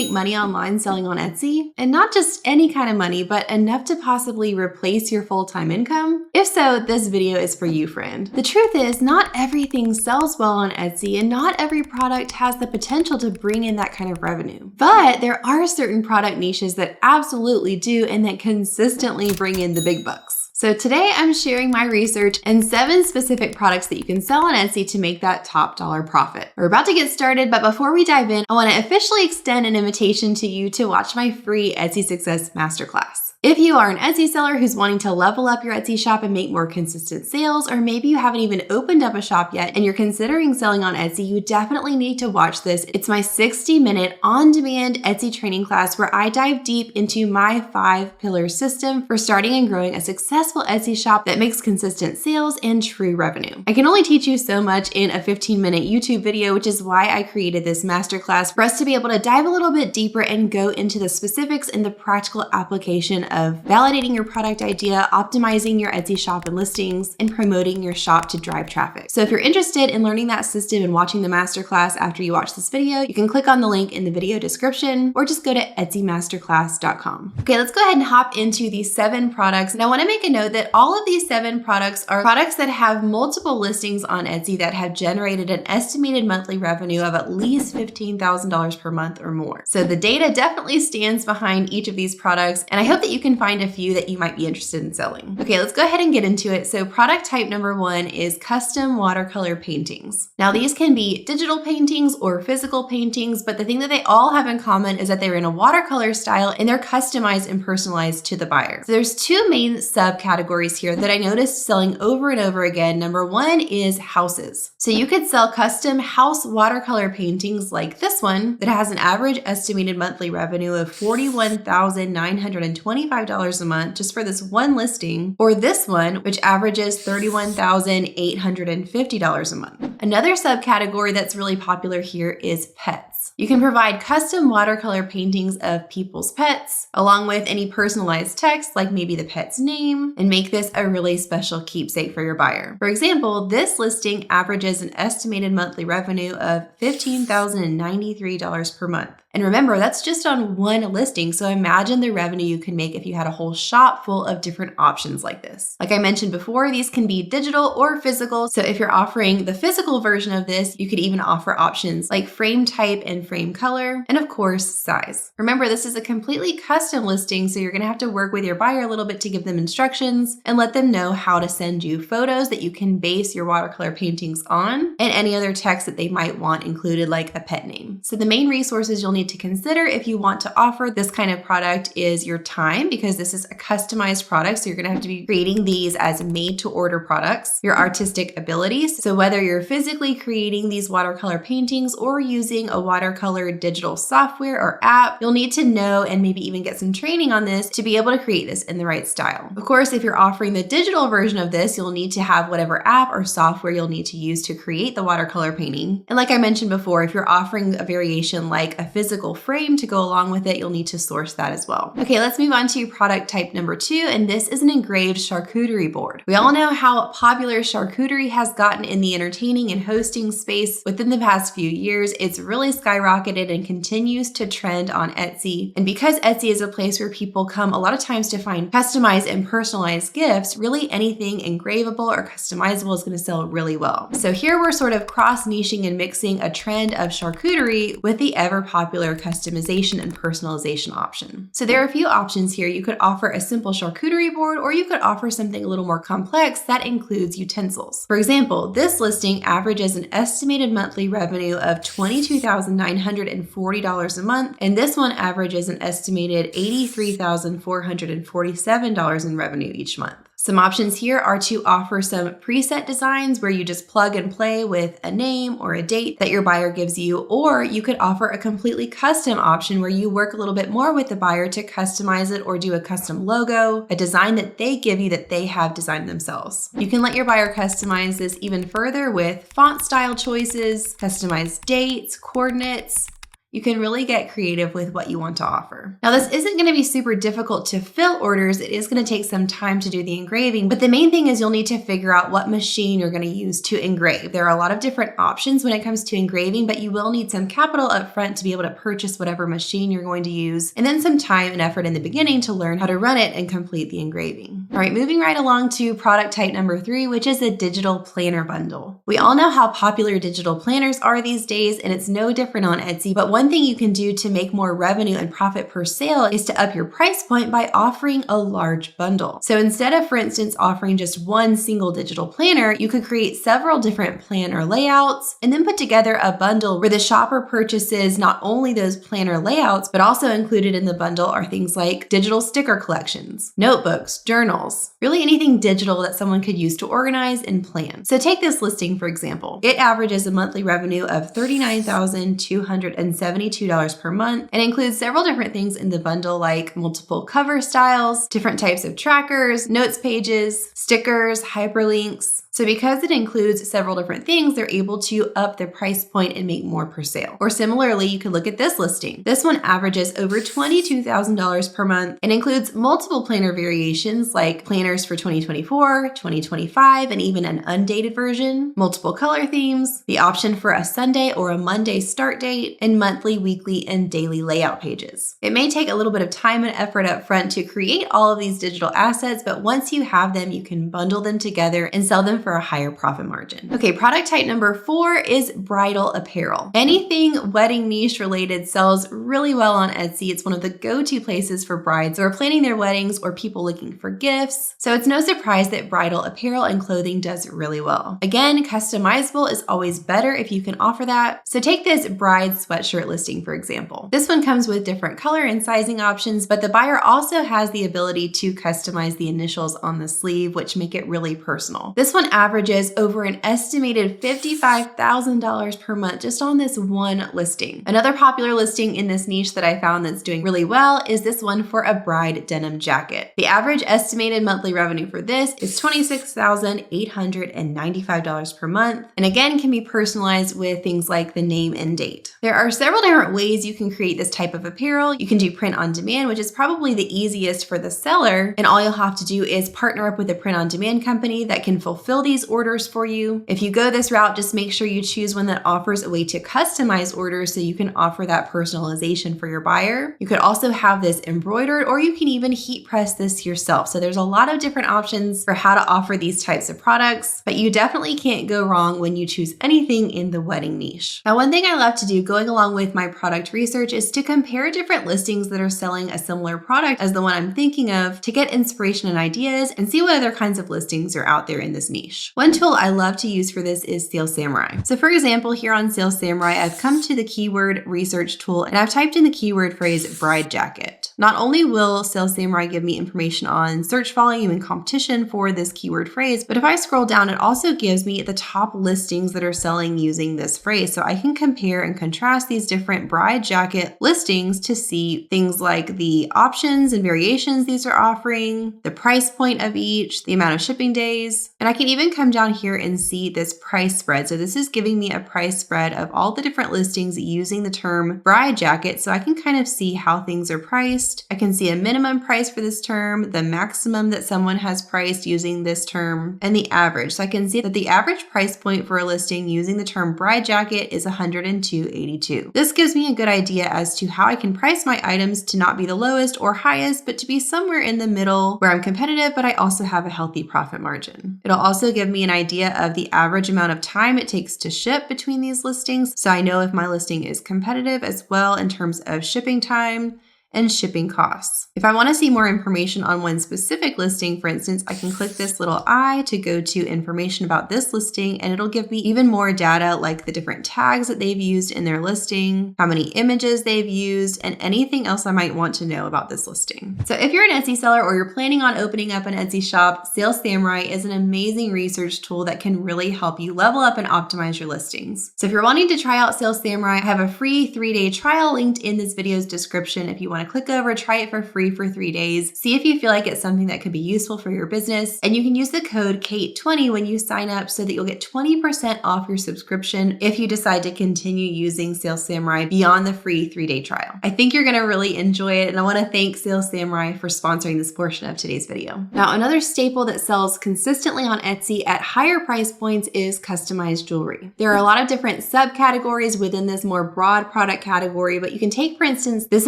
make money online selling on Etsy? And not just any kind of money, but enough to possibly replace your full-time income? If so, this video is for you, friend. The truth is, not everything sells well on Etsy, and not every product has the potential to bring in that kind of revenue. But there are certain product niches that absolutely do and that consistently bring in the big bucks. So today I'm sharing my research and 7 specific products that you can sell on Etsy to make that top dollar profit. We're about to get started, but before we dive in, I want to officially extend an invitation to you to watch my free Etsy Success Masterclass. If you are an Etsy seller who's wanting to level up your Etsy shop and make more consistent sales, or maybe you haven't even opened up a shop yet and you're considering selling on Etsy, you definitely need to watch this. It's my 60-minute on-demand Etsy training class where I dive deep into my 5-pillar system for starting and growing a successful Etsy shop that makes consistent sales and true revenue. I can only teach you so much in a 15-minute YouTube video, which is why I created this masterclass for us to be able to dive a little bit deeper and go into the specifics and the practical application of validating your product idea, optimizing your Etsy shop and listings, and promoting your shop to drive traffic. So if you're interested in learning that system and watching the masterclass after you watch this video, you can click on the link in the video description or just go to etsymasterclass.com. Okay, let's go ahead and hop into these 7 products. And I want to make a note that all of these 7 products are products that have multiple listings on Etsy that have generated an estimated monthly revenue of at least $15,000 per month or more. So the data definitely stands behind each of these products, and I hope that you can find a few that you might be interested in selling. Okay, let's go ahead and get into it. So product type number 1 is custom watercolor paintings. Now these can be digital paintings or physical paintings, but the thing that they all have in common is that they're in a watercolor style and they're customized and personalized to the buyer. So there's 2 main subcategories here that I noticed selling over and over again. Number 1 is houses. So you could sell custom house watercolor paintings like this one that has an average estimated monthly revenue of $41,925 a month just for this one listing, or this one, which averages $31,850 a month. Another subcategory that's really popular here is pets. You can provide custom watercolor paintings of people's pets, along with any personalized text, like maybe the pet's name, and make this a really special keepsake for your buyer. For example, this listing averages an estimated monthly revenue of $15,093 per month. And remember, that's just on one listing, so imagine the revenue you can make if you had a whole shop full of different options like this. Like I mentioned before, these can be digital or physical, so if you're offering the physical version of this, you could even offer options like frame type and frame color, and of course, size. Remember, this is a completely custom listing, so you're gonna have to work with your buyer a little bit to give them instructions and let them know how to send you photos that you can base your watercolor paintings on, and any other text that they might want included, like a pet name. So the main resources you'll need to consider if you want to offer this kind of product is your time, because this is a customized product, so you're gonna have to be creating these as made-to-order products. Your artistic abilities, so whether you're physically creating these watercolor paintings or using a watercolor digital software or app, you'll need to know and maybe even get some training on this to be able to create this in the right style. Of course, if you're offering the digital version of this, you'll need to have whatever app or software you'll need to use to create the watercolor painting. And like I mentioned before, if you're offering a variation like a physical frame to go along with it, you'll need to source that as well. Okay, let's move on to product type number 2, and this is an engraved charcuterie board. We all know how popular charcuterie has gotten in the entertaining and hosting space within the past few years. It's really skyrocketed and continues to trend on Etsy. And because Etsy is a place where people come a lot of times to find customized and personalized gifts, really anything engravable or customizable is going to sell really well. So here we're sort of cross-niching and mixing a trend of charcuterie with the ever popular customization and personalization option. So there are a few options here. You could offer a simple charcuterie board, or you could offer something a little more complex that includes utensils. For example, this listing averages an estimated monthly revenue of $22,940 a month, and this one averages an estimated $83,447 in revenue each month. Some options here are to offer some preset designs where you just plug and play with a name or a date that your buyer gives you, or you could offer a completely custom option where you work a little bit more with the buyer to customize it or do a custom logo, a design that they give you that they have designed themselves. You can let your buyer customize this even further with font style choices, customized dates, coordinates, You can really get creative with what you want to offer. Now, this isn't going to be super difficult to fill orders. It is going to take some time to do the engraving, but the main thing is you'll need to figure out what machine you're going to use to engrave. There are a lot of different options when it comes to engraving, but you will need some capital up front to be able to purchase whatever machine you're going to use, and then some time and effort in the beginning to learn how to run it and complete the engraving. All right, moving right along to product type number 3, which is a digital planner bundle. We all know how popular digital planners are these days, and it's no different on Etsy, but one thing you can do to make more revenue and profit per sale is to up your price point by offering a large bundle. So instead of, for instance, offering just one single digital planner, you could create several different planner layouts and then put together a bundle where the shopper purchases not only those planner layouts, but also included in the bundle are things like digital sticker collections, notebooks, journals, really anything digital that someone could use to organize and plan. So take this listing, for example. It averages a monthly revenue of $39,272 per month and includes several different things in the bundle like multiple cover styles, different types of trackers, notes pages, stickers, hyperlinks. So because it includes several different things, they're able to up the price point and make more per sale. Or similarly, you could look at this listing. This one averages over $22,000 per month and includes multiple planner variations like planners for 2024, 2025, and even an undated version, multiple color themes, the option for a Sunday or a Monday start date, and monthly, weekly, and daily layout pages. It may take a little bit of time and effort up front to create all of these digital assets, but once you have them, you can bundle them together and sell them for a higher profit margin. Okay, product type number 4 is bridal apparel. Anything wedding niche related sells really well on Etsy. It's one of the go-to places for brides who are planning their weddings or people looking for gifts. So it's no surprise that bridal apparel and clothing does really well. Again, customizable is always better if you can offer that. So take this bride sweatshirt listing, for example. This one comes with different color and sizing options, but the buyer also has the ability to customize the initials on the sleeve, which make it really personal. This one averages over an estimated $55,000 per month just on this one listing. Another popular listing in this niche that I found that's doing really well is this one for a bride denim jacket. The average estimated monthly revenue for this is $26,895 per month, and again can be personalized with things like the name and date. There are several different ways you can create this type of apparel. You can do print on demand, which is probably the easiest for the seller, and all you'll have to do is partner up with a print on demand company that can fulfill these orders for you. If you go this route, just make sure you choose one that offers a way to customize orders so you can offer that personalization for your buyer. You could also have this embroidered, or you can even heat press this yourself. So there's a lot of different options for how to offer these types of products, but you definitely can't go wrong when you choose anything in the wedding niche. Now, one thing I love to do going along with my product research is to compare different listings that are selling a similar product as the one I'm thinking of to get inspiration and ideas and see what other kinds of listings are out there in this niche. One tool I love to use for this is Sales Samurai. So for example, here on Sales Samurai, I've come to the keyword research tool and I've typed in the keyword phrase bride jacket. Not only will Sales Samurai give me information on search volume and competition for this keyword phrase, but if I scroll down, it also gives me the top listings that are selling using this phrase. So I can compare and contrast these different bride jacket listings to see things like the options and variations these are offering, the price point of each, the amount of shipping days, and I can even come down here and see this price spread. So this is giving me a price spread of all the different listings using the term bride jacket. So I can kind of see how things are priced. I can see a minimum price for this term, the maximum that someone has priced using this term, and the average. So I can see that the average price point for a listing using the term bride jacket is $102.82. This gives me a good idea as to how I can price my items to not be the lowest or highest, but to be somewhere in the middle where I'm competitive, but I also have a healthy profit margin. It'll also give me an idea of the average amount of time it takes to ship between these listings, so I know if my listing is competitive as well in terms of shipping time and shipping costs. If I want to see more information on one specific listing, for instance, I can click this little eye to go to information about this listing, and it'll give me even more data like the different tags that they've used in their listing, how many images they've used, and anything else I might want to know about this listing. So if you're an Etsy seller or you're planning on opening up an Etsy shop, Sales Samurai is an amazing research tool that can really help you level up and optimize your listings. So if you're wanting to try out Sales Samurai, I have a free 3-day trial linked in this video's description if you want want to click over, try it for free for 3 days, see if you feel like it's something that could be useful for your business. And you can use the code KATE20 when you sign up so that you'll get 20% off your subscription if you decide to continue using Sales Samurai beyond the free 3-day trial. I think you're going to really enjoy it, and I want to thank Sales Samurai for sponsoring this portion of today's video. Now, another staple that sells consistently on Etsy at higher price points is customized jewelry. There are a lot of different subcategories within this more broad product category, but you can take, for instance, this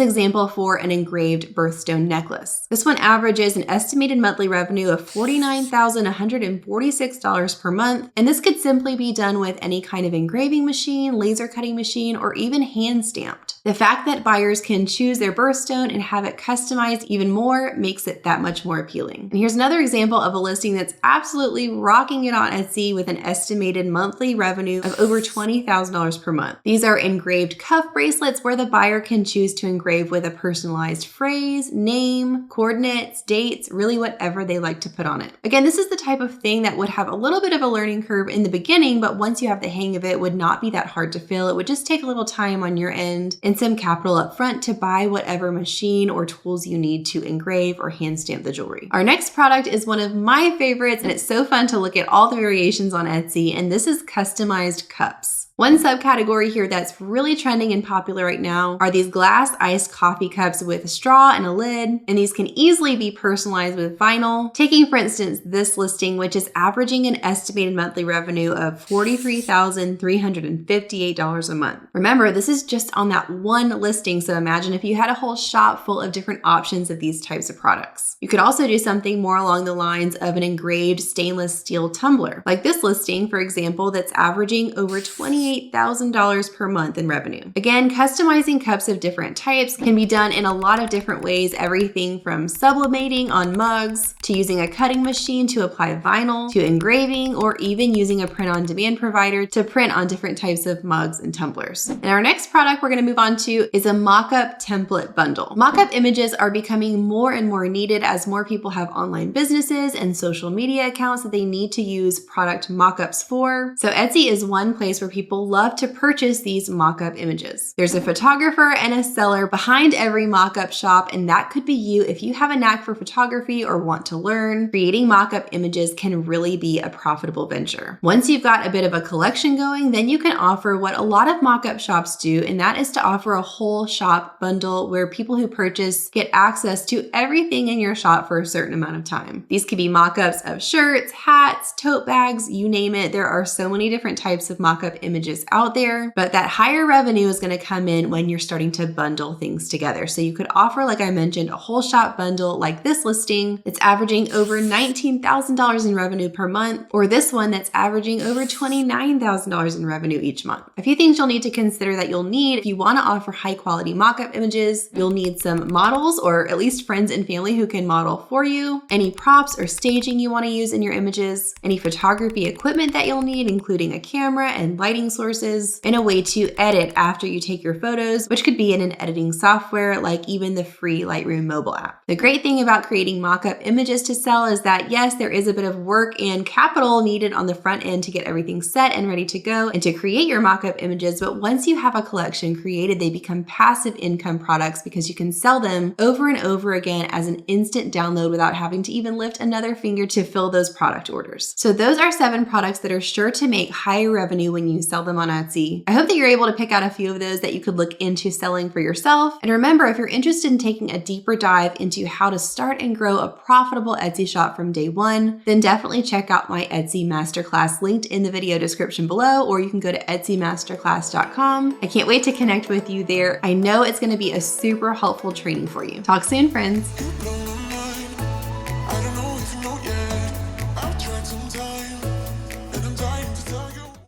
example for an engraved birthstone necklace. This one averages an estimated monthly revenue of $49,146 per month, and this could simply be done with any kind of engraving machine, laser cutting machine, or even hand stamped. The fact that buyers can choose their birthstone and have it customized even more makes it that much more appealing. And here's another example of a listing that's absolutely rocking it on Etsy with an estimated monthly revenue of over $20,000 per month. These are engraved cuff bracelets where the buyer can choose to engrave with a personalized phrase, name, coordinates, dates, really whatever they like to put on it. Again, this is the type of thing that would have a little bit of a learning curve in the beginning, but once you have the hang of it, would not be that hard to fill. It would just take a little time on your end and some capital up front to buy whatever machine or tools you need to engrave or hand stamp the jewelry. Our next product is one of my favorites, and it's so fun to look at all the variations on Etsy, and this is customized cups. One subcategory here that's really trending and popular right now are these glass iced coffee cups with a straw and a lid, and these can easily be personalized with vinyl. Taking, for instance, this listing, which is averaging an estimated monthly revenue of $43,358 a month. Remember, this is just on that one listing, so imagine if you had a whole shop full of different options of these types of products. You could also do something more along the lines of an engraved stainless steel tumbler, like this listing, for example, that's averaging over $28,000 per month in revenue. Again, customizing cups of different types can be done in a lot of different ways, everything from sublimating on mugs, to using a cutting machine to apply vinyl, to engraving, or even using a print-on-demand provider to print on different types of mugs and tumblers. And our next product we're going to move on to is a mock-up template bundle. Mock-up images are becoming more and more needed as more people have online businesses and social media accounts that they need to use product mock-ups for. So Etsy is one place where people love to purchase these mock-up images. There's a photographer and a seller behind every mock-up shop, and that could be you if you have a knack for photography or want to learn. Creating mock-up images can really be a profitable venture. Once you've got a bit of a collection going, then you can offer what a lot of mock-up shops do, and that is to offer a whole shop bundle where people who purchase get access to everything in your shop for a certain amount of time. These could be mock-ups of shirts, hats, tote bags, you name it. There are so many different types of mock-up images out there, but that higher revenue is going to come in when you're starting to bundle things together. So you could offer, like I mentioned, a whole shop bundle like this listing. It's averaging over $19,000 in revenue per month, or this one that's averaging over $29,000 in revenue each month. A few things you'll need to consider that you'll need if you want to offer high quality mock-up images. You'll need some models, or at least friends and family who can model for you, any props or staging you want to use in your images, any photography equipment that you'll need, including a camera and lighting sources, and a way to edit after you take your photos, which could be in an editing software like even the free Lightroom mobile app. The great thing about creating mock-up images to sell is that yes, there is a bit of work and capital needed on the front end to get everything set and ready to go and to create your mock-up images, but once you have a collection created, they become passive income products because you can sell them over and over again as an instant download without having to even lift another finger to fill those product orders. So those are 7 products that are sure to make high revenue when you sell them on Etsy. I hope that you're able to pick out a few of those that you could look into selling for yourself. And remember, if you're interested in taking a deeper dive into how to start and grow a profitable Etsy shop from day one, then definitely check out my Etsy Masterclass linked in the video description below, or you can go to etsymasterclass.com. I can't wait to connect with you there. I know it's going to be a super helpful training for you. Talk soon, friends.